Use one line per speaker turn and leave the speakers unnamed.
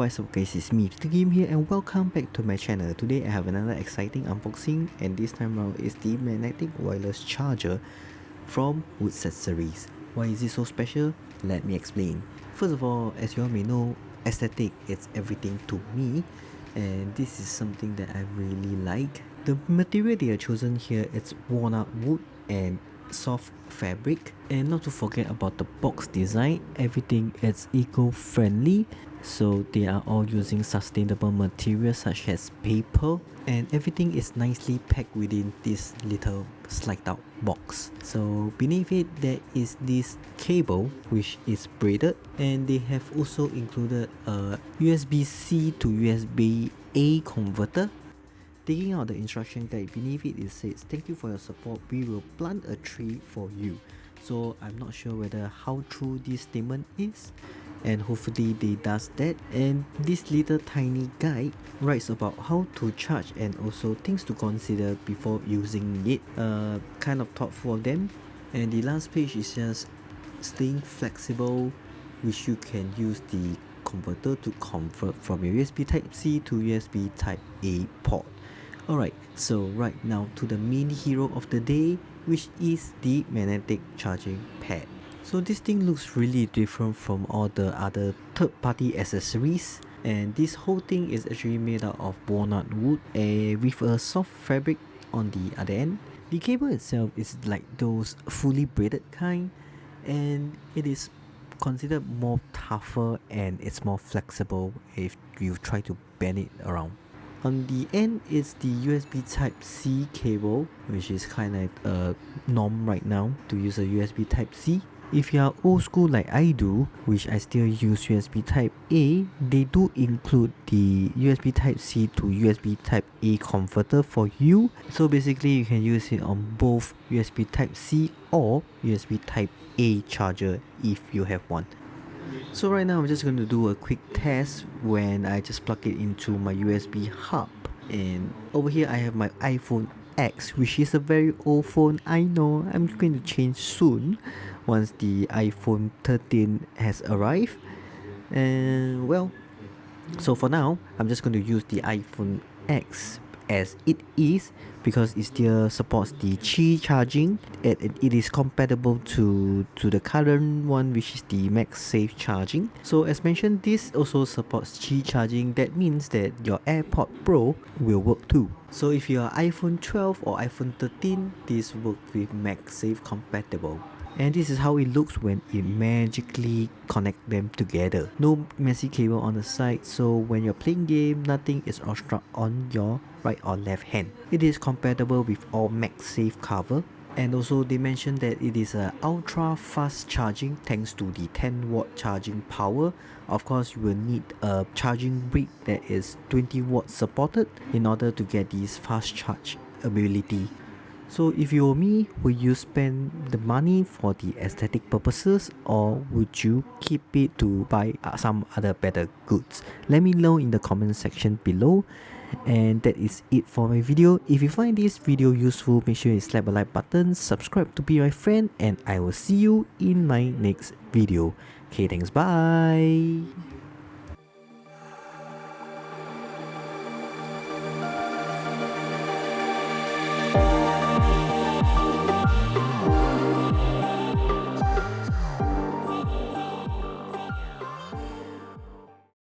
what's up guys, it's me MrGim here and welcome back to my channel. Today I have another exciting unboxing and this time around is the magnetic wireless charger from Woodcessories. Why is it so special? Let me explain. First of all, as you all may know, aesthetic is everything to me and this is something that I really like. The material they are chosen here is worn out wood and soft fabric, and not to forget about the box design. Everything is eco-friendly, so they are all using sustainable materials such as paper, and everything is nicely packed within this little slide out box. So beneath it there is this cable which is braided, and they have also included a USB-C to USB-A converter. Taking out the instruction guide, beneath it says, "Thank you for your support, we will plant a tree for you." So I'm not sure whether how true this statement is, and hopefully they does that. And this little tiny guide writes about how to charge and also things to consider before using it. Kind of thoughtful of them. And the last page is just staying flexible, which you can use the converter to convert from your USB Type-C to USB Type-A port. Alright, so right now to the main hero of the day, which is the magnetic charging pad. So this thing looks really different from all the other third-party accessories, and this whole thing is actually made out of walnut wood with a soft fabric on the other end. The cable itself is like those fully braided kind, and it is considered more tougher and it's more flexible if you try to bend it around. On the end is the USB Type-C cable, which is kind of a norm right now to use a USB Type-C. If you are old school like I do, which I still use USB Type-A, they do include the USB Type-C to USB Type-A converter for you. So basically you can use it on both USB Type-C or USB Type-A charger if you have one. So right now I'm just going to do a quick test when I just plug it into my USB hub. And over here I have my iPhone X, which is a very old phone. I know, I'm going to change soon once the iPhone 13 has arrived. And well, so for now I'm just going to use the iPhone X as it is because it still supports the Qi charging. It is compatible to the current one, which is the MagSafe charging. So as mentioned, this also supports Qi charging. That means that your AirPod Pro will work too. So if you are iPhone 12 or iPhone 13, this works with MagSafe compatible. And this is how it looks when it magically connect them together. No messy cable on the side, so when you're playing game, nothing is obstruct on your right or left hand. It is compatible with all MagSafe cover, and also they mentioned that it is a ultra fast charging thanks to the 10-watt charging power. Of course, you will need a charging brick that is 20 watts supported in order to get this fast charge ability. So if you were me, would you spend the money for the aesthetic purposes, or would you keep it to buy some other better goods? Let me know in the comment section below. And that is it for my video. If you find this video useful, make sure you slap a like button, subscribe to be my friend, and I will see you in my next video. Okay, thanks, bye.